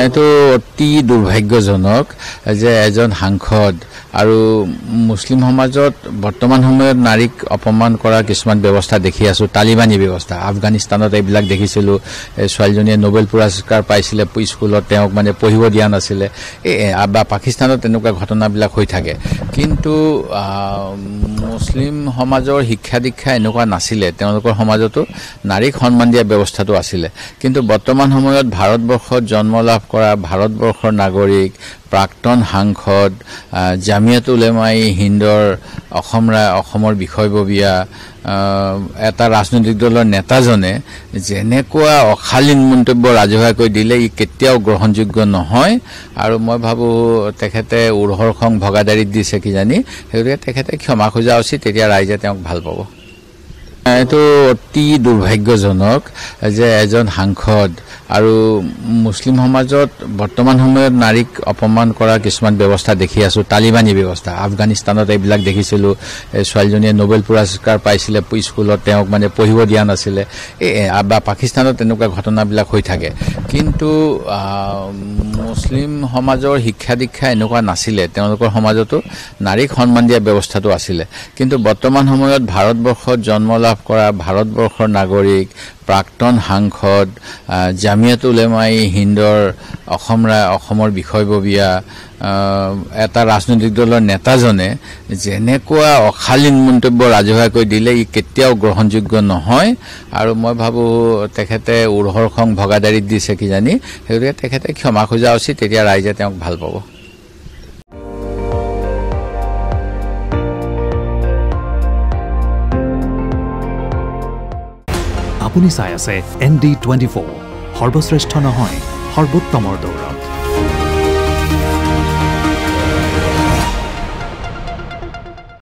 এইটো অতি দুৰ্ভাগ্যজনক যে এজন সাংসদ আৰু মুছলিম সমাজত বৰ্তমান সময়ত নাৰীক অপমান কৰা কিছুমান ব্যৱস্থা দেখি আছো। তালিবানী ব্যৱস্থা আফগানিস্তানত এইবিলাক দেখিছিলোঁ। ছোৱালীজনীয়ে নোবেল পুৰস্কাৰ পাইছিলে, স্কুলত তেওঁক মানে পঢ়িব দিয়া নাছিলে, বা পাকিস্তানত তেনেকুৱা ঘটনাবিলাক হৈ থাকে। কিন্তু মুছলিম সমাজৰ শিক্ষা দীক্ষা এনেকুৱা নাছিলে, তেওঁলোকৰ সমাজতো নাৰীক সন্মান দিয়া ব্যৱস্থাটো আছিলে। কিন্তু বৰ্তমান সময়ত ভাৰতবৰ্ষত জন্ম লাভ কৰা ভাৰতবৰ্ষৰ নাগৰিক, প্ৰাক্তন সাংসদ, জামিয়াত উলেমাই হিন্দৰ অসমৰ বিষয়ববীয়া এটা ৰাজনৈতিক দলৰ নেতাজনে যেনেকুৱা অশালীন মন্তব্য ৰাজহুৱাকৈ দিলে ই কেতিয়াও গ্ৰহণযোগ্য নহয়। আৰু মই ভাবোঁ তেখেতে উৰ্হৰ খং ভগাদাৰীত দিছে কিজানি, সেইটোকে তেখেতে ক্ষমা খোজা উচিত, তেতিয়া ৰাইজে তেওঁক ভাল পাব। এইটো অতি দুৰ্ভাগ্যজনক যে এজন সাংসদ আৰু মুছলিম সমাজত বৰ্তমান সময়ত নাৰীক অপমান কৰা কিছুমান ব্যৱস্থা দেখি আছো। তালিবানী ব্যৱস্থা আফগানিস্তানত এইবিলাক দেখিছিলোঁ। ছোৱালীজনীয়ে নোবেল পুৰস্কাৰ পাইছিলে, স্কুলত তেওঁক মানে পঢ়িব দিয়া নাছিলে, বা পাকিস্তানত তেনেকুৱা ঘটনাবিলাক হৈ থাকে। কিন্তু মুছলিম সমাজৰ শিক্ষা দীক্ষা এনেকুৱা নাছিলে, তেওঁলোকৰ সমাজতো নাৰীক সন্মান দিয়া ব্যৱস্থাটো আছিলে। কিন্তু বৰ্তমান সময়ত ভাৰতবৰ্ষত জন্ম লাভ কৰা ভাৰতবৰ্ষৰ নাগৰিক, প্ৰাক্তন সাংসদ, জামিয়াত উলেমাই হিন্দৰ অসমৰ বিষয়ববীয়া এটা ৰাজনৈতিক দলৰ নেতাজনে যেনেকুৱা অশালীন মন্তব্য ৰাজহুৱাকৈ দিলে ই কেতিয়াও গ্ৰহণযোগ্য নহয়। আৰু মই ভাবোঁ তেখেতে উৰ্হৰ খং ভগাদাৰীত দিছে কিজানি, সেইটোকে তেখেতে ক্ষমা খোজা উচিত, তেতিয়া ৰাইজে তেওঁক ভাল পাব। আপুনি চাই আছে ND24, সৰ্বশ্ৰেষ্ঠ নহয় সৰ্বোত্তমৰ দৌৰ।